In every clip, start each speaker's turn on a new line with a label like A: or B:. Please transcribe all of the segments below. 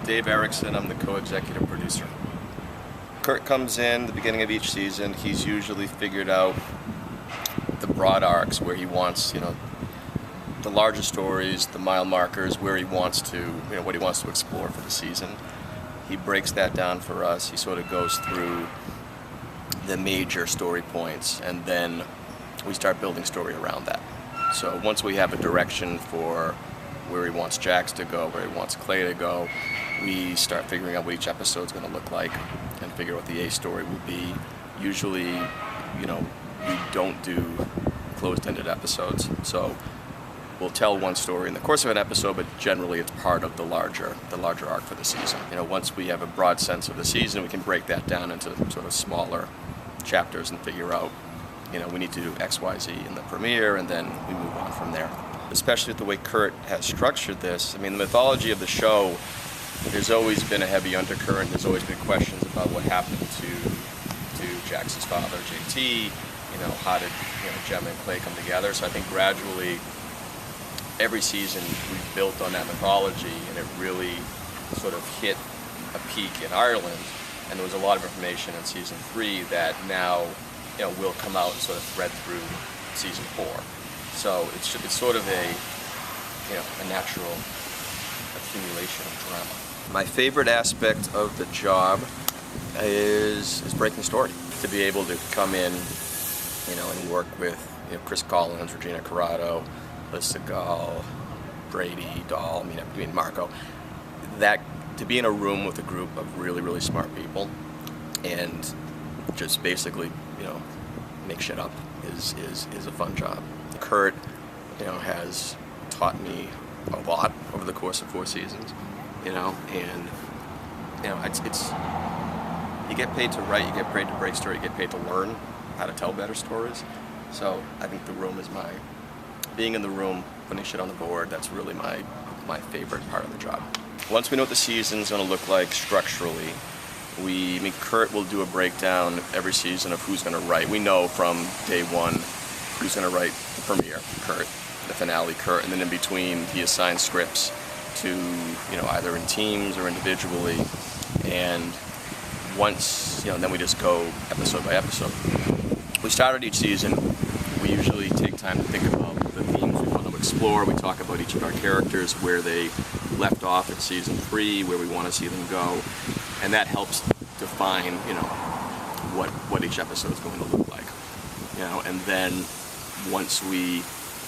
A: Dave Erickson. I'm the co-executive producer. Kurt comes in the beginning of each season. He's usually figured out the broad arcs where he wants, the larger stories, the mile markers, where he wants to, what he wants to explore for the season. He breaks that down for us. He sort of goes through the major story points, and then we start building story around that. So once we have a direction for where he wants Jax to go, where he wants Clay to go, we start figuring out what each episode's going to look like and figure out what the A story will be. Usually, we don't do closed-ended episodes. So we'll tell one story in the course of an episode, but generally it's part of the larger arc for the season. Once we have a broad sense of the season, we can break that down into sort of smaller chapters and figure out, we need to do X, Y, Z in the premiere, and then we move on from there. Especially with the way Kurt has structured this, the mythology of the show, there's always been a heavy undercurrent. There's always been questions about what happened to Jax's father, JT. How did Gemma and Clay come together? So I think gradually, every season we've built on that mythology, and it really sort of hit a peak in Ireland. And there was a lot of information in season 3 that now, will come out and sort of thread through season 4. So it's sort of a natural accumulation of drama. My favorite aspect of the job is breaking story. To be able to come in, and work with Chris Collins, Regina Corrado, Liz Segal, Brady, Dahl, Marco. That to be in a room with a group of really, really smart people and just basically, make shit up is a fun job. Kurt, has taught me a lot over the course of 4 seasons, and it's you get paid to write, you get paid to break story, you get paid to learn how to tell better stories. So I think the room is being in the room, putting shit on the board. That's really my favorite part of the job. Once we know what the season's going to look like structurally, Kurt will do a breakdown every season of who's going to write. We know from day one who's going to write the premiere, Kurt, the finale, Kurt, and then in between he assigns scripts to, either in teams or individually, and once, then we just go episode by episode. We started each season, we usually take time to think about the themes we want to explore. We talk about each of our characters, where they left off in season 3, where we want to see them go, and that helps define, what each episode is going to look like. And then once we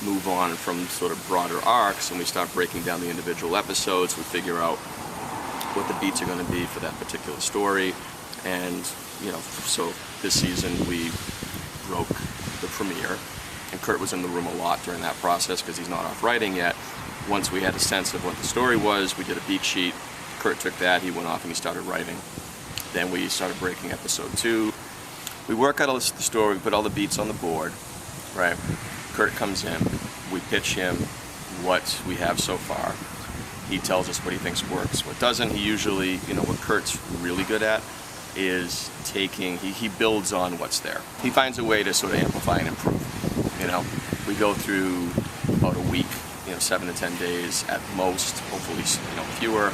A: move on from sort of broader arcs and we start breaking down the individual episodes, we figure out what the beats are going to be for that particular story. And, so this season we broke the premiere, and Kurt was in the room a lot during that process because he's not off writing yet. Once we had a sense of what the story was, we did a beat sheet. Kurt took that, he went off and he started writing. Then we started breaking episode 2. We work out the story, we put all the beats on the board, right? Kurt comes in, we pitch him what we have so far. He tells us what he thinks works, what doesn't. He usually, what Kurt's really good at is he builds on what's there. He finds a way to sort of amplify and improve. We go through about a week, 7 to 10 days at most, hopefully, fewer.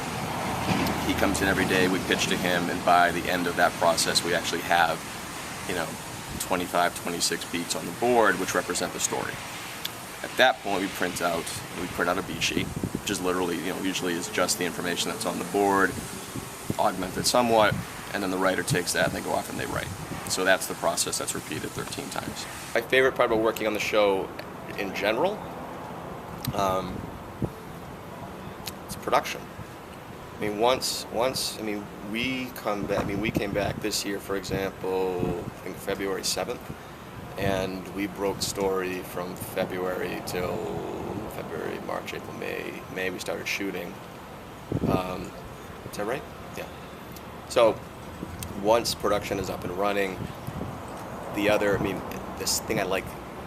A: He comes in every day, we pitch to him, and by the end of that process, we actually have, 25, 26 beats on the board, which represent the story. At that point, we print out a beat sheet, which is literally, usually is just the information that's on the board, augmented somewhat, and then the writer takes that and they go off and they write. So that's the process that's repeated 13 times. My favorite part about working on the show in general, it's production. We came back this year, for example, I think February 7th, and we broke story from February till February, March, April, May. May we started shooting. Is that right? Yeah. So once production is up and running, this thing I like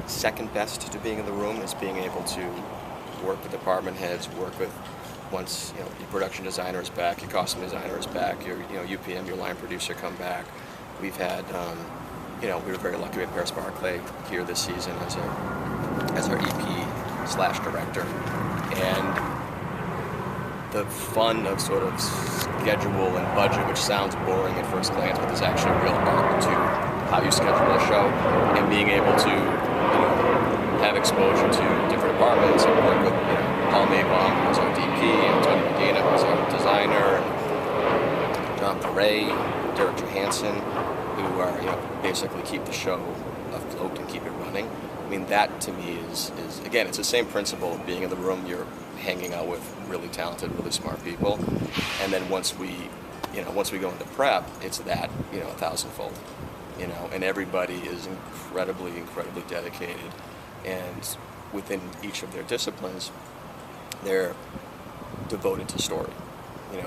A: second best to being in the room is being able to work with department heads, once your production designer is back, your costume designer is back, your UPM, your line producer come back. We've had, we were very lucky we had Paris Barclay here this season as our EP/director, and the fun of sort of schedule and budget, which sounds boring at first glance, but there's actually real art to how you schedule a show, and being able to, have exposure to different departments and work with, Paul Maybaum, who's our DP, and Tony Medina, who's our designer, and John Paray, Derek Johansson, who are, basically keep the show afloat and keep it running. I mean, that to me is again, it's the same principle of being in the room. You're hanging out with really talented, really smart people, and then once we go into prep, it's that, 1,000-fold, and everybody is incredibly dedicated, and within each of their disciplines, they're devoted to story.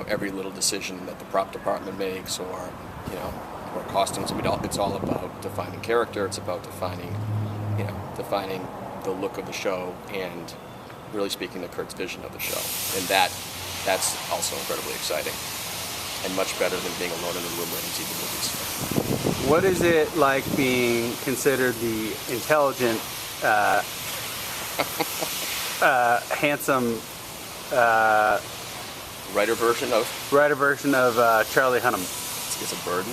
A: Every little decision that the prop department makes, or costumes, it's all about defining character. It's about defining the look of the show, and really speaking to Kurt's vision of the show. And that's also incredibly exciting, and much better than being alone in the room writing TV movies.
B: What is it like being considered the intelligent, handsome
A: writer version of
B: Charlie Hunnam?
A: It's a burden.